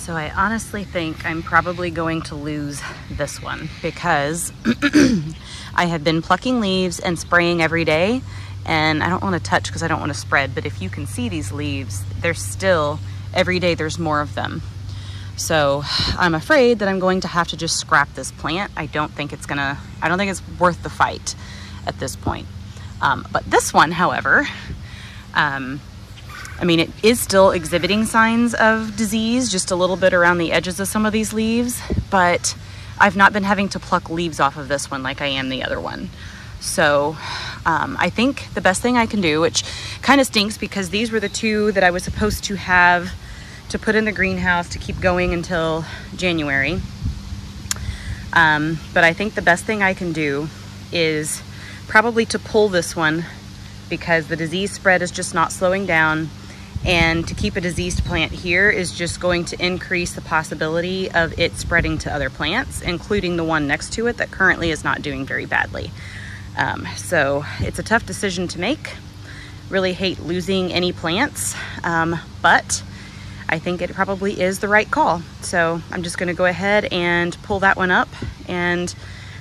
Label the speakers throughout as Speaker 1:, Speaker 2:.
Speaker 1: So I honestly think I'm probably going to lose this one because I have been plucking leaves and spraying every day, and I don't want to touch because I don't want to spread, but if you can see these leaves, there's still, every day there's more of them. So I'm afraid that I'm going to have to just scrap this plant. I don't think it's worth the fight at this point. But this one, however, I mean, it is still exhibiting signs of disease, just a little bit around the edges of some of these leaves, but I've not been having to pluck leaves off of this one like I am the other one. So I think the best thing I can do, which kind of stinks because these were the two that I was supposed to have to put in the greenhouse to keep going until January. But I think the best thing I can do is probably to pull this one because the disease spread is just not slowing down. And to keep a diseased plant here is just going to increase the possibility of it spreading to other plants, including the one next to it that currently is not doing very badly. So it's a tough decision to make. Really hate losing any plants, but I think it probably is the right call. So I'm just gonna go ahead and pull that one up, and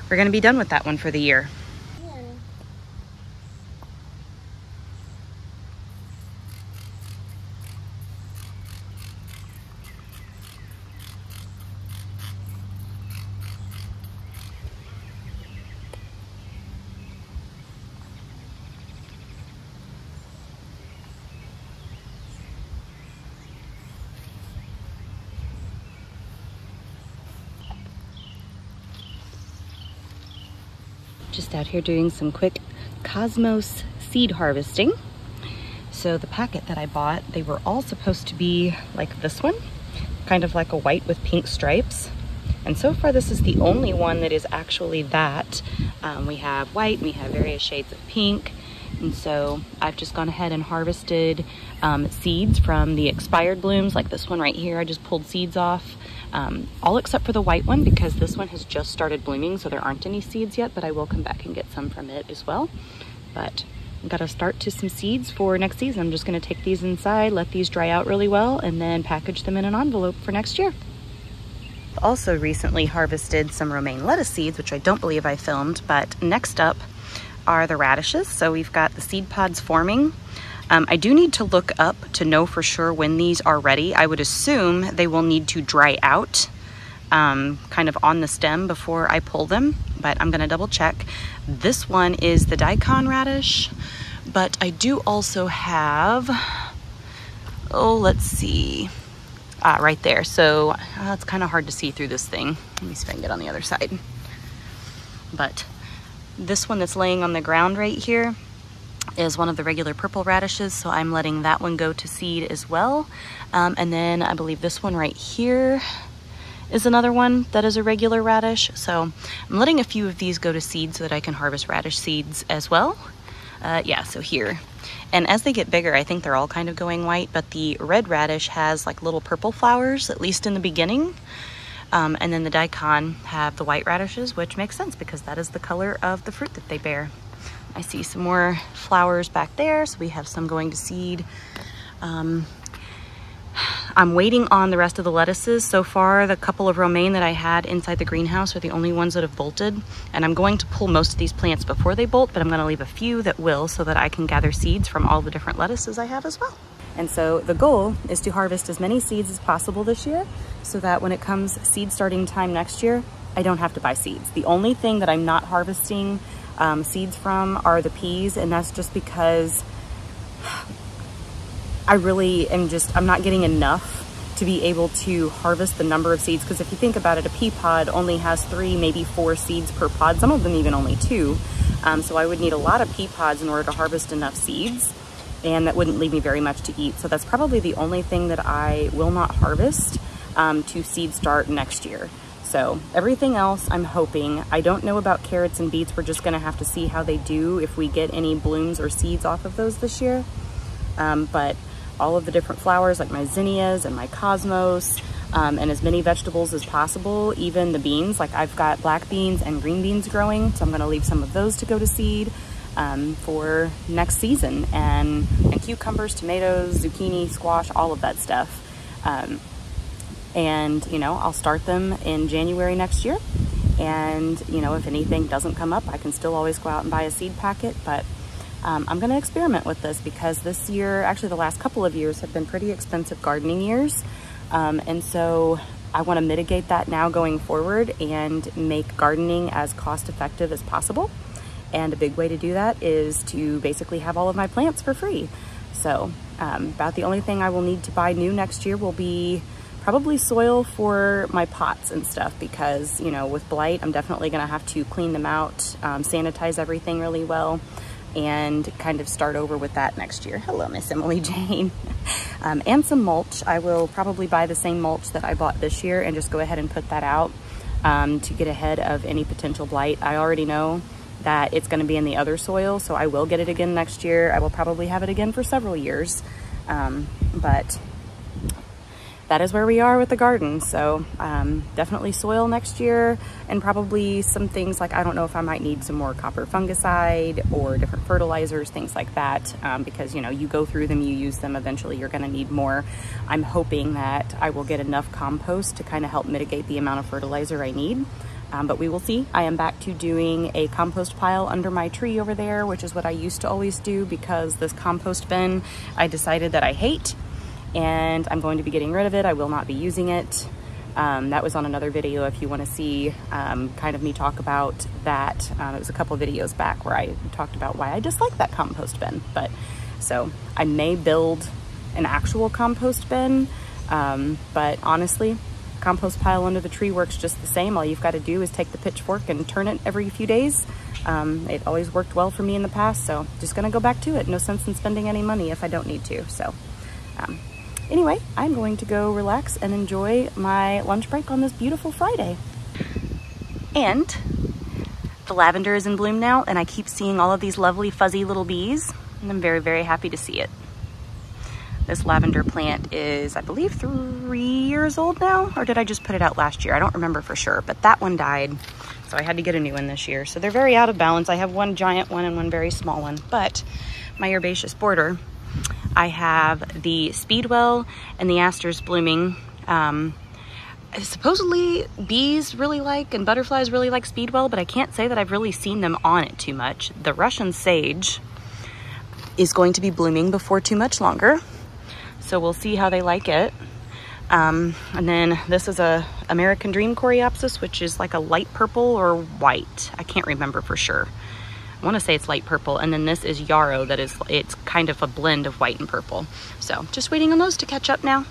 Speaker 1: we're gonna be done with that one for the year. Just out here doing some quick cosmos seed harvesting. So the packet that I bought, they were all supposed to be like this one, kind of like a white with pink stripes. And so far this is the only one that is actually that. We have white, we have various shades of pink. And so I've just gone ahead and harvested seeds from the expired blooms, like this one right here. I just pulled seeds off. All except for the white one because this one has just started blooming, so there aren't any seeds yet, but I will come back and get some from it as well. But I've got to start to some seeds for next season. I'm just going to take these inside, let these dry out really well, and then package them in an envelope for next year. Also recently harvested some romaine lettuce seeds, which I don't believe I filmed, but next up are the radishes. So we've got the seed pods forming. I do need to look up to know for sure when these are ready. I would assume they will need to dry out kind of on the stem before I pull them, but I'm gonna double check. This one is the daikon radish, but I do also have, oh, let's see, right there. So it's kind of hard to see through this thing. Let me see if I can get on the other side. But this one that's laying on the ground right here is one of the regular purple radishes, so I'm letting that one go to seed as well. And then I believe this one right here is another one that is a regular radish. So I'm letting a few of these go to seed so that I can harvest radish seeds as well. Yeah, so here. And as they get bigger, I think they're all kind of going white, but the red radish has like little purple flowers, at least in the beginning. And then the daikon have the white radishes, which makes sense because that is the color of the fruit that they bear. I see some more flowers back there, so we have some going to seed. I'm waiting on the rest of the lettuces. So far, the couple of romaine that I had inside the greenhouse are the only ones that have bolted, and I'm going to pull most of these plants before they bolt, but I'm gonna leave a few that will so that I can gather seeds from all the different lettuces I have as well. And so the goal is to harvest as many seeds as possible this year so that when it comes seed starting time next year, I don't have to buy seeds. The only thing that I'm not harvesting seeds from are the peas, and that's just because I really am I'm not getting enough to be able to harvest the number of seeds, because if you think about it, a pea pod only has 3, maybe 4 seeds per pod, some of them even only 2. So I would need a lot of pea pods in order to harvest enough seeds, and that wouldn't leave me very much to eat. So that's probably the only thing that I will not harvest to seed start next year. So everything else I'm hoping. I don't know about carrots and beets. We're just gonna have to see how they do, if we get any blooms or seeds off of those this year. But all of the different flowers, like my zinnias and my cosmos, and as many vegetables as possible, even the beans. Like I've got black beans and green beans growing, so I'm gonna leave some of those to go to seed for next season. And cucumbers, tomatoes, zucchini, squash, all of that stuff. And, you know, I'll start them in January next year. And, you know, if anything doesn't come up, I can still always go out and buy a seed packet. But I'm going to experiment with this because this year, actually the last couple of years have been pretty expensive gardening years. And so I want to mitigate that now going forward and make gardening as cost effective as possible. And a big way to do that is to basically have all of my plants for free. So about the only thing I will need to buy new next year will be probably soil for my pots and stuff, because, you know, with blight, I'm definitely going to have to clean them out, sanitize everything really well, and kind of start over with that next year. Hello, Miss Emily Jane. And some mulch. I will probably buy the same mulch that I bought this year and just go ahead and put that out to get ahead of any potential blight. I already know that it's going to be in the other soil, so I will get it again next year. I will probably have it again for several years, but that is where we are with the garden. So definitely soil next year, and probably some things like, I don't know if I might need some more copper fungicide or different fertilizers, things like that, because, you know, you go through them, you use them, eventually you're going to need more. I'm hoping that I will get enough compost to kind of help mitigate the amount of fertilizer I need. But we will see. I am back to doing a compost pile under my tree over there, which is what I used to always do, because this compost bin I decided that I hate, and I'm going to be getting rid of it. I will not be using it. That was on another video if you want to see kind of me talk about that. It was a couple videos back where I talked about why I dislike that compost bin. But so I may build an actual compost bin, but honestly, compost pile under the tree works just the same. All you've got to do is take the pitchfork and turn it every few days. It always worked well for me in the past, so just gonna go back to it. No sense in spending any money if I don't need to. So anyway, I'm going to go relax and enjoy my lunch break on this beautiful Friday. And the lavender is in bloom now, and I keep seeing all of these lovely fuzzy little bees, and I'm very, very happy to see it. This lavender plant is, I believe, 3 years old now, or did I just put it out last year? I don't remember for sure, but that one died, so I had to get a new one this year. So they're very out of balance. I have one giant one and one very small one, but my herbaceous border, I have the speedwell and the asters blooming. Supposedly bees really like and butterflies really like speedwell, but I can't say that I've really seen them on it too much. The Russian sage is going to be blooming before too much longer, so we'll see how they like it. And then this is a American Dream Coreopsis, which is like a light purple or white. I can't remember for sure. I want to say it's light purple. And then this is yarrow, that is, it's kind of a blend of white and purple. So just waiting on those to catch up now.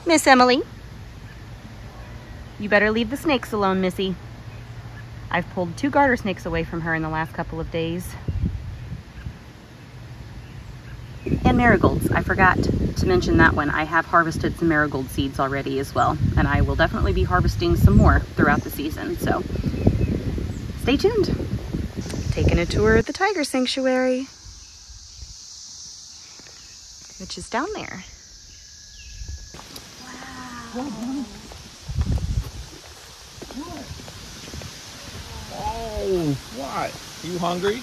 Speaker 1: Miss Emily, you better leave the snakes alone, Missy. I've pulled 2 garter snakes away from her in the last couple of days. And marigolds. I forgot to mention that one. I have harvested some marigold seeds already as well, and I will definitely be harvesting some more throughout the season, so stay tuned. Taking a tour at the tiger sanctuary, which is down there. Wow.
Speaker 2: Oh, what? You hungry?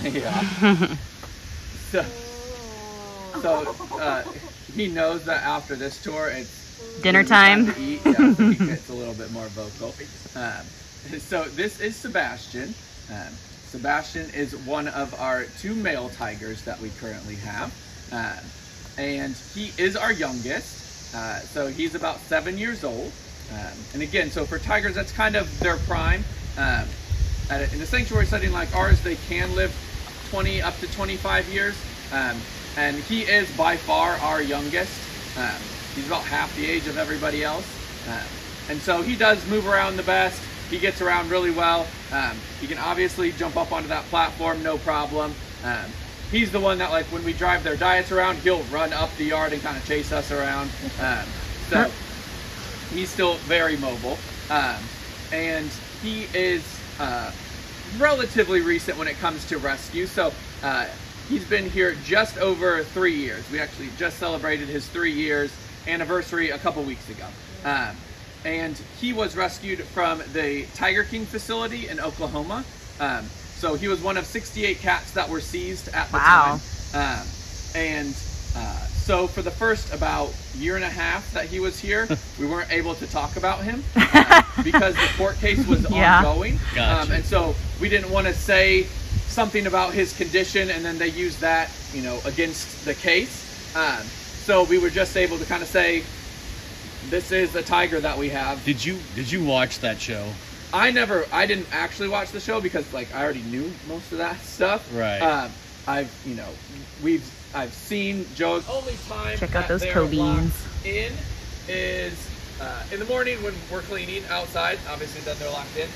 Speaker 2: Yeah. Yeah. So he knows that after this tour, it's
Speaker 1: dinner time.
Speaker 2: To eat. Yeah, so he gets a little bit more vocal. So this is Sebastian. Sebastian is one of our 2 male tigers that we currently have. And he is our youngest. So he's about 7 years old. And again, so for tigers, that's kind of their prime. In a sanctuary setting like ours, they can live 20 up to 25 years. And he is by far our youngest. He's about half the age of everybody else. And so he does move around the best. He gets around really well. He can obviously jump up onto that platform, no problem. He's the one that, like, when we drive their diets around, he'll run up the yard and kind of chase us around. So he's still very mobile. And he is relatively recent when it comes to rescue. So he's been here just over 3 years. We actually just celebrated his 3 years anniversary a couple weeks ago. And he was rescued from the Tiger King facility in Oklahoma. So he was one of 68 cats that were seized at the time. And so for the first about year and a half that he was here, we weren't able to talk about him because the court case was ongoing.
Speaker 3: Gotcha.
Speaker 2: And so we didn't want to say something about his condition and then they used that, you know, against the case. So we were just able to kind of say, this is a tiger that we have.
Speaker 3: Did you watch that show?
Speaker 2: I didn't actually watch the show because like I already knew most of that stuff.
Speaker 3: Right.
Speaker 2: I've seen Joe's only time.
Speaker 1: Check out
Speaker 2: that
Speaker 1: those
Speaker 2: they're
Speaker 1: Kobeans.
Speaker 2: locked in is in the morning when we're cleaning outside. Obviously, then they're locked in.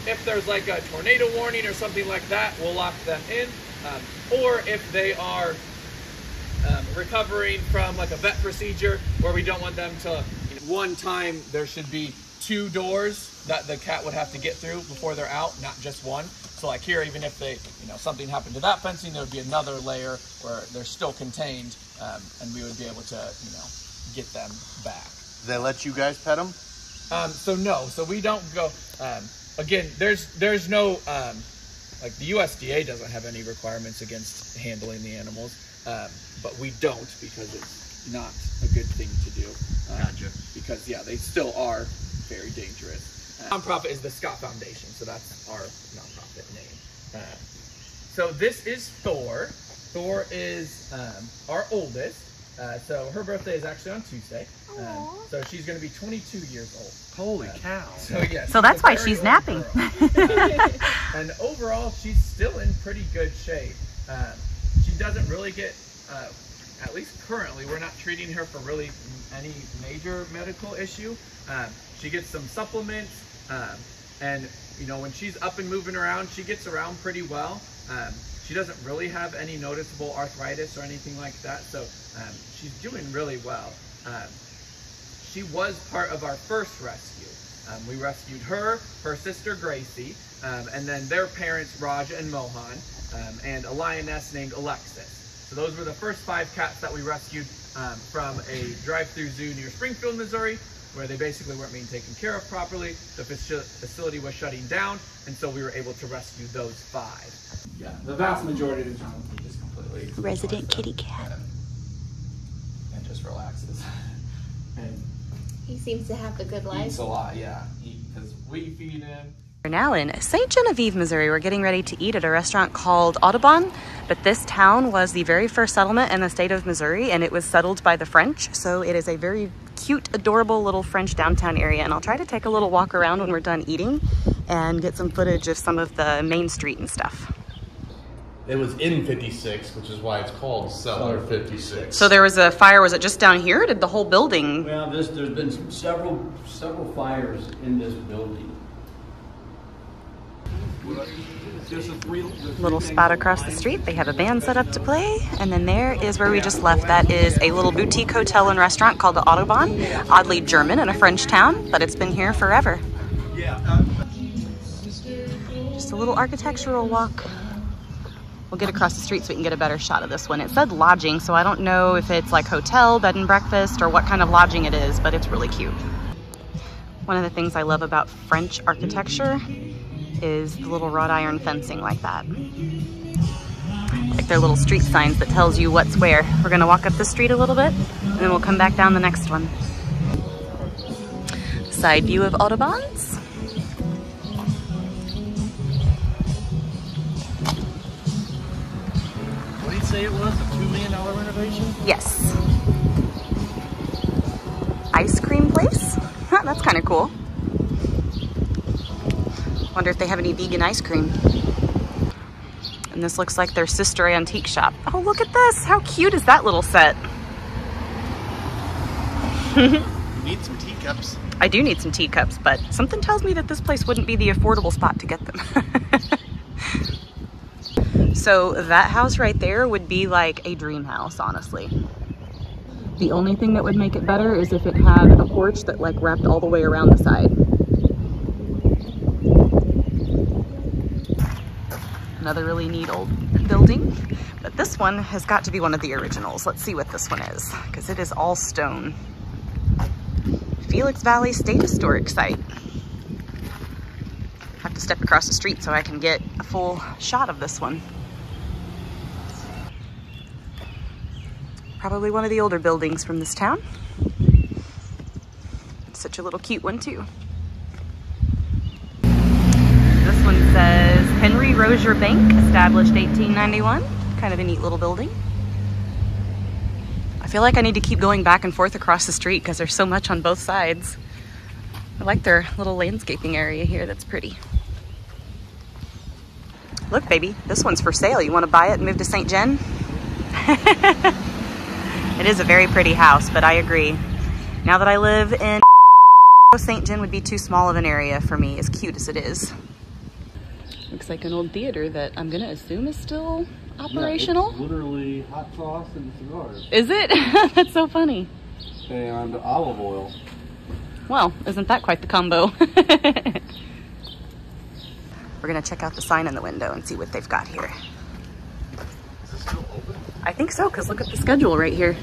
Speaker 2: If there's like a tornado warning or something like that, we'll lock them in. Or if they are recovering from like a vet procedure where we don't want them to. One time there should be 2 doors that the cat would have to get through before they're out, not just one. So like here, even if they, you know, something happened to that fencing, there would be another layer where they're still contained, and we would be able to, you know, get them back.
Speaker 4: Do they let you guys pet them?
Speaker 2: So no, so we don't go. Again, there's no like the USDA doesn't have any requirements against handling the animals, but we don't because it's not a good thing to do.
Speaker 3: Gotcha.
Speaker 2: Because yeah, they still are very dangerous. Nonprofit is the Scott Foundation, so that's our nonprofit name. So this is Thor. Thor is our oldest. So her birthday is actually on Tuesday. So she's going to be 22 years old.
Speaker 3: Holy cow.
Speaker 2: So yeah.
Speaker 1: So that's why she's napping.
Speaker 2: And overall, she's still in pretty good shape. She doesn't really get, at least currently, we're not treating her for really any major medical issue. She gets some supplements, and you know, when she's up and moving around, she gets around pretty well. She doesn't really have any noticeable arthritis or anything like that, so she's doing really well. She was part of our first rescue. We rescued her sister Gracie, and then their parents Raj and Mohan, and a lioness named Alexis. So those were the first 5 cats that we rescued from a drive-through zoo near Springfield, Missouri, where they basically weren't being taken care of properly. The facility was shutting down, and so we were able to rescue those 5. Yeah, the vast majority of the time he just completely
Speaker 1: Resident kitty cat.
Speaker 2: and just relaxes. And
Speaker 5: He seems to have a good life.
Speaker 2: eats a lot, yeah. Because we feed him.
Speaker 1: We're now in Ste Genevieve, Missouri. We're getting ready to eat at a restaurant called Audubon, but this town was the very first settlement in the state of Missouri, and it was settled by the French, so it is a very cute, adorable little French downtown area, and I'll try to take a little walk around when we're done eating and get some footage of some of the main street and stuff.
Speaker 4: It was in 56, which is why it's called Cellar 56.
Speaker 1: So there was a fire, was it just down here, or did the whole building?
Speaker 6: Well, there's been several fires in this building.
Speaker 1: Little spot across the street, they have a band set up to play, and then there is where we just left. That is a little boutique hotel and restaurant called the Audubon. Oddly German in a French town, but it's been here forever. Just a little architectural walk. We'll get across the street so we can get a better shot of this one. It said lodging, so I don't know if it's like hotel, bed and breakfast, or what kind of lodging it is, but it's really cute. One of the things I love about French architecture is the little wrought iron fencing like that. Like their little street signs that tells you what's where. We're gonna walk up the street a little bit, and then we'll come back down the next one. Side view of Audubon's.
Speaker 3: What did you say it was? A $2 million renovation?
Speaker 1: Yes. Ice cream place? Huh, that's kind of cool. Wonder if they have any vegan ice cream. And this looks like their sister antique shop. Oh, look at this. How cute is that little set?
Speaker 4: You need some teacups.
Speaker 1: I do need some teacups, but something tells me that this place wouldn't be the affordable spot to get them. So that house right there would be like a dream house, honestly. The only thing that would make it better is if it had a porch that like wrapped all the way around the side. Another really neat old building, but this one has got to be one of the originals. Let's see what this one is, because it is all stone. Felix Valley State Historic Site. Have to step across the street so I can get a full shot of this one. Probably one of the older buildings from this town. Such a little cute one too. This one says Henry Rozier Bank, established 1891. Kind of a neat little building. I feel like I need to keep going back and forth across the street because there's so much on both sides. I like their little landscaping area here. That's pretty. Look, baby, this one's for sale. You want to buy it and move to Ste Gemm? It is a very pretty house, but I agree. Now that I live in Ste Gemm would be too small of an area for me, as cute as it is. Looks like an old theater that I'm gonna assume is still operational.
Speaker 4: Yeah, it's literally hot sauce and cigars.
Speaker 1: Is it? That's so funny.
Speaker 4: And olive oil.
Speaker 1: Well, isn't that quite the combo? We're gonna check out the sign in the window and see what they've got here.
Speaker 4: Is this still open?
Speaker 1: I think so, because look at the schedule right here.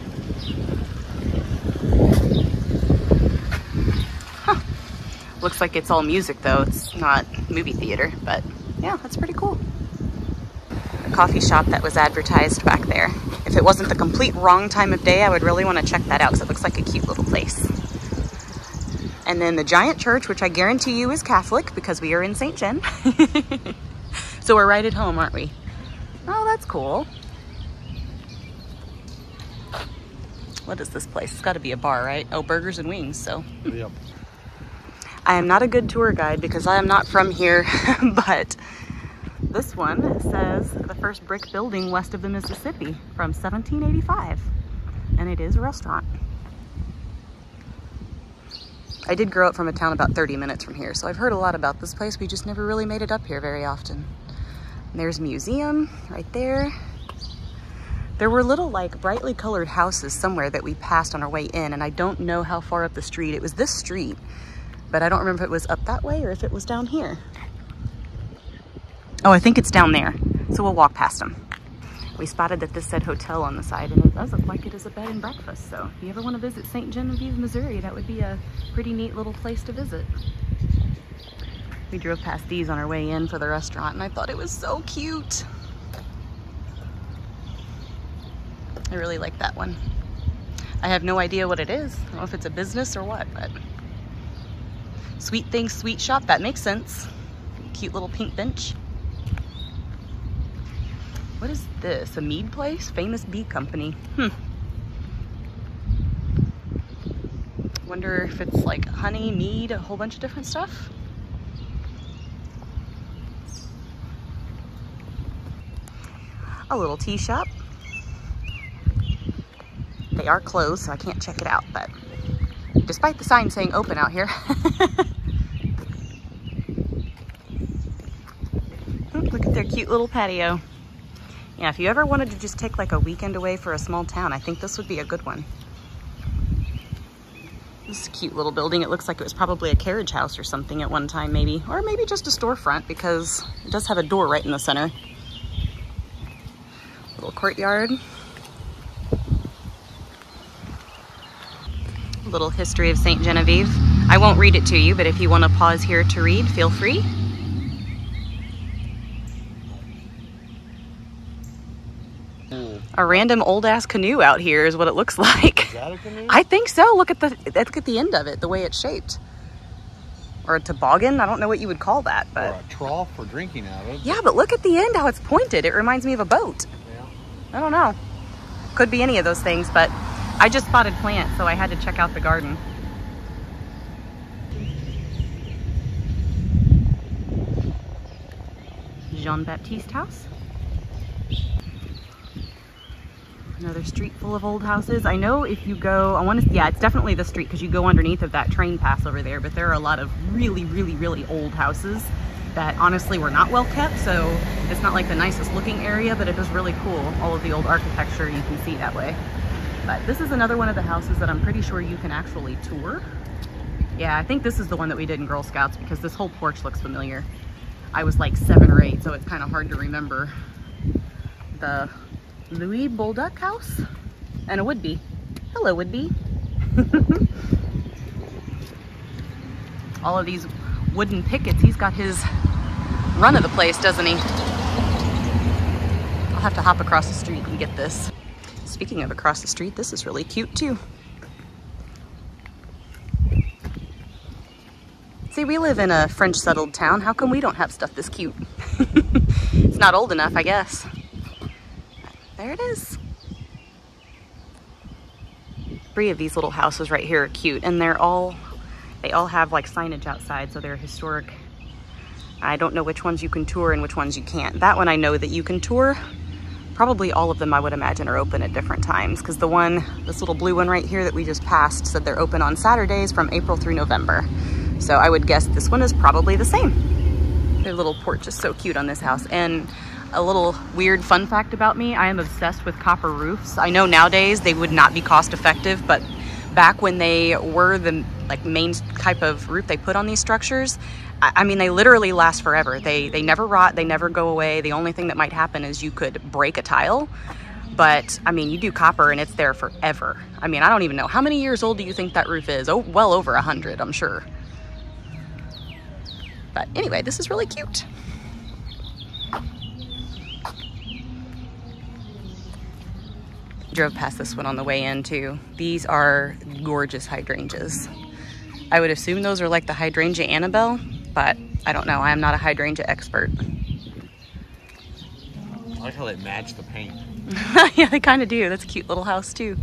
Speaker 1: Huh. Looks like it's all music though. It's not movie theater, but yeah, that's pretty cool. A coffee shop that was advertised back there. If it wasn't the complete wrong time of day, I would really want to check that out because it looks like a cute little place. And then the giant church, which I guarantee you is Catholic because we are in Ste Gemm. So we're right at home, aren't we? Oh, that's cool. What is this place? It's got to be a bar, right? Oh, burgers and wings, so.
Speaker 4: Yep.
Speaker 1: I am not a good tour guide because I am not from here, but this one says the first brick building west of the Mississippi from 1785, and it is a restaurant. I did grow up from a town about 30 minutes from here, so I've heard a lot about this place. We just never really made it up here very often. And there's a museum right there. There were little like brightly colored houses somewhere that we passed on our way in, and I don't know how far up the street. It was this street, but I don't remember if it was up that way or if it was down here. Oh, I think it's down there. So we'll walk past them. We spotted that this said hotel on the side, and it does look like it is a bed and breakfast. So if you ever want to visit Ste Genevieve, Missouri, that would be a pretty neat little place to visit. We drove past these on our way in for the restaurant, and I thought it was so cute. I really like that one. I have no idea what it is. I don't know if it's a business or what, but Sweet Things Sweet Shop, that makes sense. Cute little pink bench. What is this? A mead place? Famous Bee Company. Wonder if it's like honey, mead, a whole bunch of different stuff. A little tea shop. They are closed, so I can't check it out, but despite the sign saying open out here. Look at their cute little patio. Yeah, if you ever wanted to just take like a weekend away for a small town, I think this would be a good one. This is a cute little building. It looks like it was probably a carriage house or something at one time maybe, or maybe just a storefront because it does have a door right in the center. Little courtyard. A little history of Ste Genevieve. I won't read it to you, but if you want to pause here to read, feel free. A random old ass canoe out here is what it looks like.
Speaker 4: Is that a canoe?
Speaker 1: I think so. Look at the end of it, the way it's shaped. Or a toboggan. I don't know what you would call that, but
Speaker 4: Or a trough for drinking out of.
Speaker 1: yeah, but look at the end how it's pointed. It reminds me of a boat.
Speaker 4: Yeah.
Speaker 1: I don't know. Could be any of those things, but I just spotted plants, so I had to check out the garden. Jean-Baptiste house. Another street full of old houses. I know if you go, yeah, it's definitely the street because you go underneath of that train pass over there, but there are a lot of really, really, really old houses that honestly were not well kept, so it's not like the nicest looking area, but it is really cool. All of the old architecture you can see that way. But this is another one of the houses that I'm pretty sure you can actually tour. Yeah, I think this is the one that we did in Girl Scouts because this whole porch looks familiar. I was like 7 or 8, so it's kind of hard to remember. The Louis Bolduc house and a would-be. Hello, would-be. All of these wooden pickets. He's got his run of the place, doesn't he? I'll have to hop across the street and get this. Speaking of across the street, this is really cute too. See, we live in a French settled town. How come we don't have stuff this cute? It's not old enough, I guess. There it is. 3 of these little houses right here are cute, and they all have like signage outside, so they're historic. I don't know which ones you can tour and which ones you can't. That one I know that you can tour. Probably all of them I would imagine are open at different times, because this little blue one right here that we just passed said they're open on Saturdays from April through November. So I would guess this one is probably the same. Their little porch is so cute on this house. And a little weird fun fact about me, I am obsessed with copper roofs. I know nowadays they would not be cost effective, but back when they were the main type of roof they put on these structures, I mean, they literally last forever. They never rot, they never go away. The only thing that might happen is you could break a tile. But I mean, you do copper and it's there forever. I mean, I don't even know. How many years old do you think that roof is? Oh, well over 100, I'm sure. But anyway, this is really cute. Drove past this one on the way in too. These are gorgeous hydrangeas. I would assume those are like the hydrangea Annabelle, but I don't know. I am not a hydrangea expert.
Speaker 4: I like how they match the paint.
Speaker 1: Yeah, they kind of do. That's a cute little house too.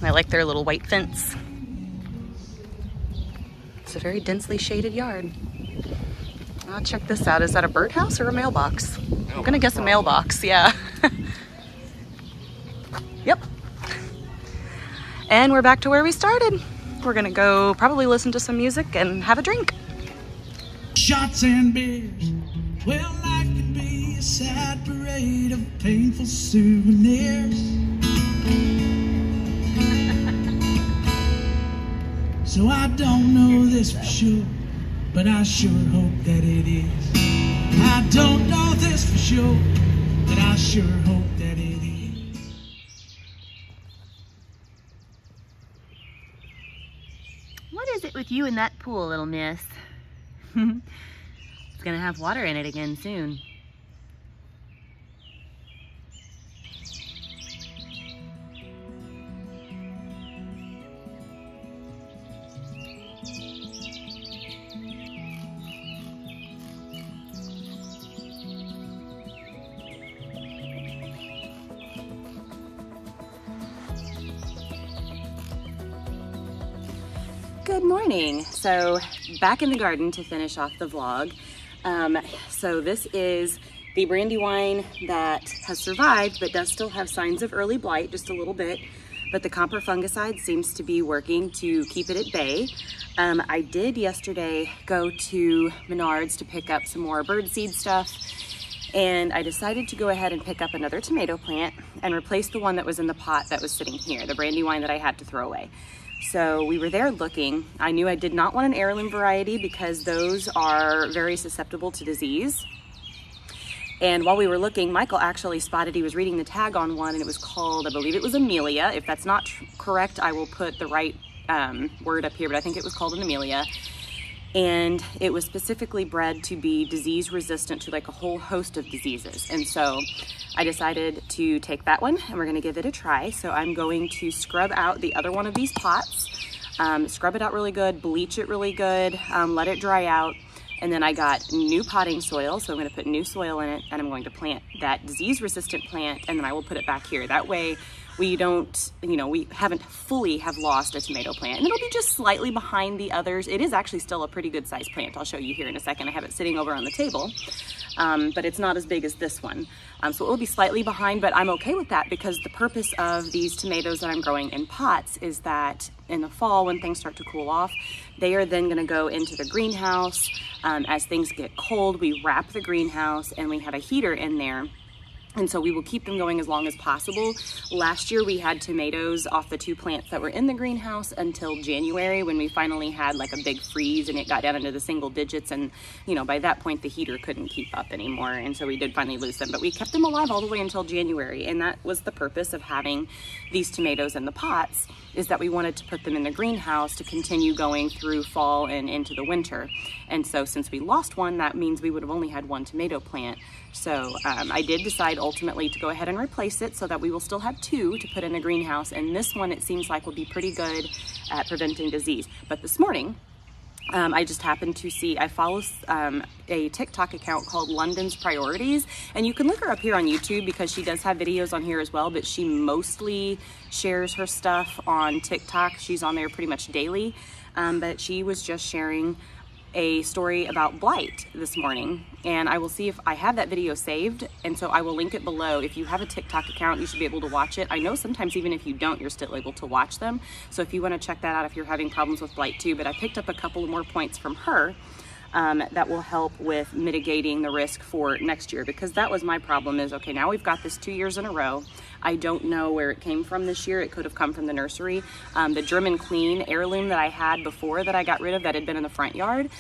Speaker 1: I like their little white fence. It's a very densely shaded yard. I'll check this out. Is that a birdhouse or a mailbox? I'm gonna guess a mailbox, yeah. Yep. And we're back to where we started. We're gonna go probably listen to some music and have a drink.
Speaker 7: Shots and beers. Well, life can be a sad parade of painful souvenirs. So I don't know this for sure, but I sure hope that it is. I don't know this for sure, but I sure hope that it is.
Speaker 8: What is it with you in that pool, little miss? It's gonna have water in it again soon.
Speaker 1: Good morning. So back in the garden to finish off the vlog. So this is the brandy wine that has survived but does still have signs of early blight, just a little bit, but the copper fungicide seems to be working to keep it at bay. I did yesterday go to Menards to pick up some more birdseed stuff, and I decided to go ahead and pick up another tomato plant and replace the one that was in the pot that was sitting here, the brandy wine that I had to throw away. So we were there looking. I knew I did not want an heirloom variety because those are very susceptible to disease. And while we were looking, Michael actually spotted, he was reading the tag on one, and it was called, I believe it was Amelia. If that's not correct, I will put the right word up here, but I think it was called an Amelia. And it was specifically bred to be disease resistant to like a whole host of diseases. And so I decided to take that one and we're gonna give it a try. So I'm going to scrub out the other one of these pots, scrub it out really good, bleach it really good, let it dry out. And then I got new potting soil, so I'm gonna put new soil in it, and I'm going to plant that disease-resistant plant, and then I will put it back here. That way we don't, we haven't fully have lost a tomato plant, and it'll be just slightly behind the others. It is actually still a pretty good sized plant. I'll show you here in a second. I have it sitting over on the table, but it's not as big as this one. So it will be slightly behind, but I'm okay with that because the purpose of these tomatoes that I'm growing in pots is that in the fall, when things start to cool off, they are then gonna go into the greenhouse. As things get cold, we wrap the greenhouse and we have a heater in there. And so we will keep them going as long as possible. Last year we had tomatoes off the 2 plants that were in the greenhouse until January, when we finally had like a big freeze and it got down into the single digits, and by that point the heater couldn't keep up anymore, and so we did finally lose them. But we kept them alive all the way until January, and that was the purpose of having these tomatoes in the pots, is that we wanted to put them in the greenhouse to continue going through fall and into the winter. And so since we lost one, that means we would have only had 1 tomato plant. So I did decide ultimately to go ahead and replace it so that we will still have 2 to put in the greenhouse. And this one, it seems like, will be pretty good at preventing disease. But this morning, I just happened to see, I follow a TikTok account called London's Priorities, and you can look her up here on YouTube because she does have videos on here as well, but she mostly shares her stuff on TikTok. She's on there pretty much daily, but she was just sharing a story about blight this morning, and I will see if I have that video saved, and so I will link it below. If you have a TikTok account, you should be able to watch it. I know sometimes even if you don't, you're still able to watch them, so if you want to check that out if you're having problems with blight too. But I picked up a couple more points from her that will help with mitigating the risk for next year, because that was my problem. Is okay, now we've got this 2 years in a row. I don't know where it came from this year. It could have come from the nursery. The German Queen heirloom that I had before that I got rid of that had been in the front yard,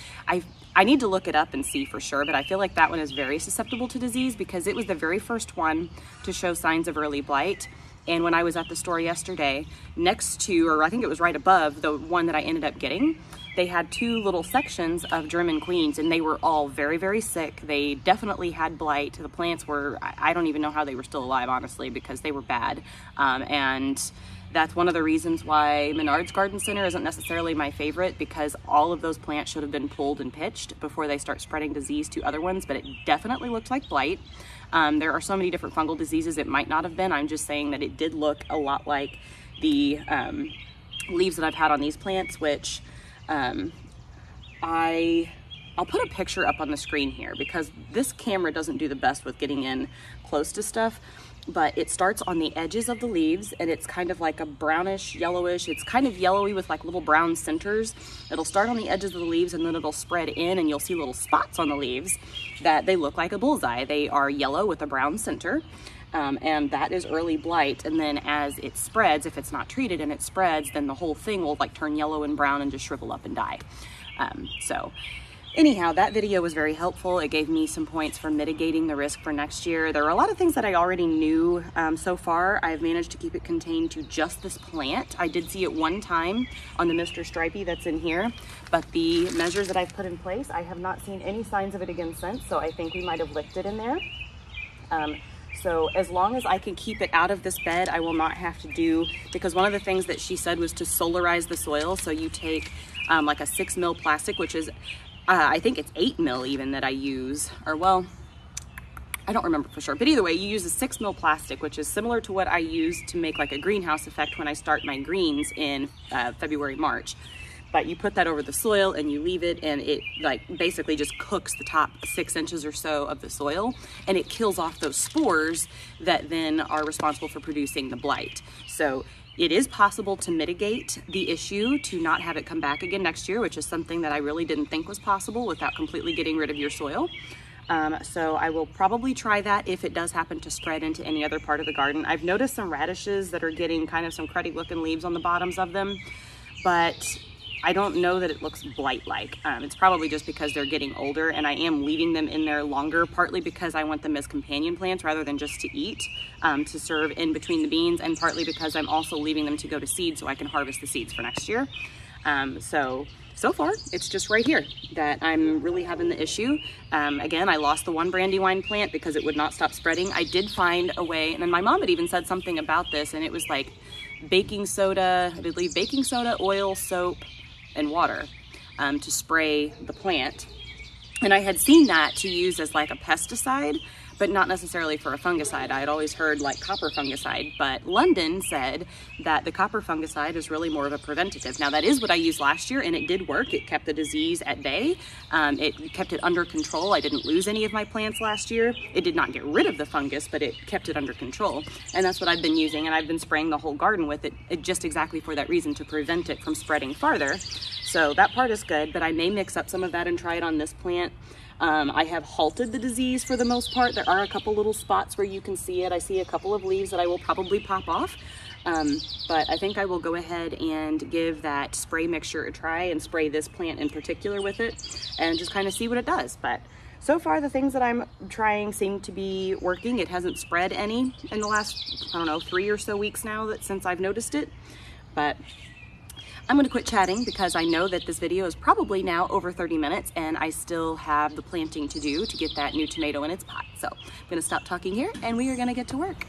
Speaker 1: I need to look it up and see for sure, but I feel like that one is very susceptible to disease because it was the very first one to show signs of early blight. And when I was at the store yesterday, next to, or I think it was right above the one that I ended up getting, they had 2 little sections of German Queens, and they were all very, very sick. They definitely had blight. The plants were, I don't even know how they were still alive, honestly, because they were bad. And that's one of the reasons why Menard's Garden Center isn't necessarily my favorite, because all of those plants should have been pulled and pitched before they start spreading disease to other ones, but it definitely looked like blight. There are so many different fungal diseases it might not have been. I'm just saying that it did look a lot like the leaves that I've had on these plants, which I'll put a picture up on the screen here because this camera doesn't do the best with getting in close to stuff, but it starts on the edges of the leaves and it's kind of like a brownish yellowish. It's kind of yellowy with like little brown centers. It'll start on the edges of the leaves and then it'll spread in, and you'll see little spots on the leaves that they look like a bullseye. They are yellow with a brown center. And that is early blight. And then as it spreads, if it's not treated and it spreads, then the whole thing will like turn yellow and brown and just shrivel up and die. So anyhow, that video was very helpful. It gave me some points for mitigating the risk for next year. There are a lot of things that I already knew so far. I've managed to keep it contained to just this plant. I did see it one time on the Mr. Stripey that's in here, but the measures that I've put in place, I have not seen any signs of it again since, so I think we might have licked it in there. So as long as I can keep it out of this bed, I will not have to do, because one of the things that she said was to solarize the soil. So you take like a 6 mil plastic, which is, I think it's 8 mil even that I use, or well, I don't remember for sure, but either way, you use a 6 mil plastic, which is similar to what I use to make like a greenhouse effect when I start my greens in February, March. But you put that over the soil and you leave it, and it like basically just cooks the top 6 inches or so of the soil, and it kills off those spores that then are responsible for producing the blight. So it is possible to mitigate the issue to not have it come back again next year, which is something that I really didn't think was possible without completely getting rid of your soil. So I will probably try that if it does happen to spread into any other part of the garden. I've noticed some radishes that are getting kind of some cruddy looking leaves on the bottoms of them, but I don't know that it looks blight-like. It's probably just because they're getting older, and I am leaving them in there longer, partly because I want them as companion plants rather than just to eat, to serve in between the beans, and partly because I'm also leaving them to go to seed so I can harvest the seeds for next year. So far, it's just right here that I'm really having the issue. Again, I lost the one brandywine plant because it would not stop spreading. I did find a way, and then my mom had even said something about this, and it was like baking soda, I believe baking soda, oil, soap, and water to spray the plant. And I had seen that to use as like a pesticide, but not necessarily for a fungicide. I had always heard like copper fungicide, but London said that the copper fungicide is really more of a preventative. Now that is what I used last year, and it did work. It kept the disease at bay. It kept it under control. I didn't lose any of my plants last year. It did not get rid of the fungus, but it kept it under control. And that's what I've been using, and I've been spraying the whole garden with it just exactly for that reason, to prevent it from spreading farther. So that part is good, but I may mix up some of that and try it on this plant. I have halted the disease for the most part. There are a couple little spots where you can see it. I see a couple of leaves that I will probably pop off. But I think I will go ahead and give that spray mixture a try and spray this plant in particular with it and just kind of see what it does. But so far the things that I'm trying seem to be working. It hasn't spread any in the last, I don't know, 3 or so weeks now since I've noticed it. But I'm gonna quit chatting because I know that this video is probably now over 30 minutes and I still have the planting to do to get that new tomato in its pot. So I'm gonna stop talking here and we are gonna get to work.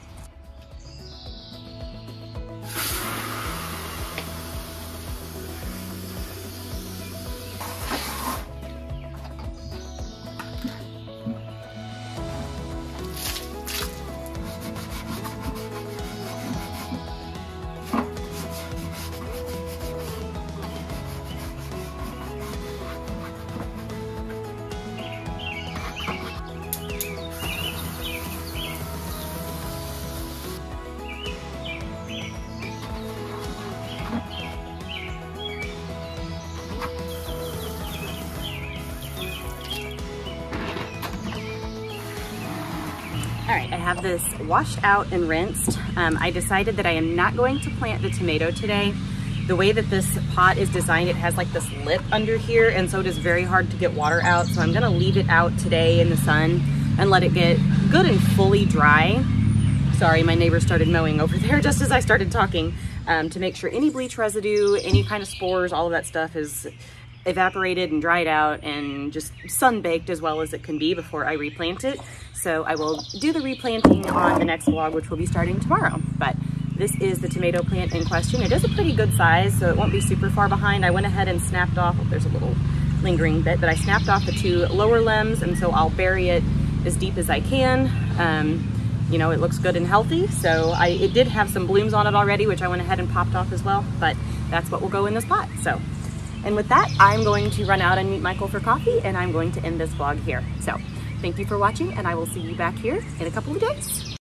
Speaker 1: All right, I have this washed out and rinsed. I decided that I am not going to plant the tomato today. The way that this pot is designed, it has like this lip under here, and so it is very hard to get water out. So I'm gonna leave it out today in the sun and let it get good and fully dry. Sorry, my neighbor started mowing over there just as I started talking, to make sure any bleach residue, any kind of spores, all of that stuff is evaporated and dried out and just sun-baked as well as it can be before I replant it. So I will do the replanting on the next vlog, which will be starting tomorrow. But this is the tomato plant in question. It is a pretty good size, so it won't be super far behind. I went ahead and snapped off, there's a little lingering bit, but I snapped off the 2 lower limbs, and so I'll bury it as deep as I can. You know, it looks good and healthy. So it did have some blooms on it already, which I went ahead and popped off as well, but that's what will go in this pot. So, and with that, I'm going to run out and meet Michael for coffee, and I'm going to end this vlog here. So thank you for watching, and I will see you back here in a couple of days.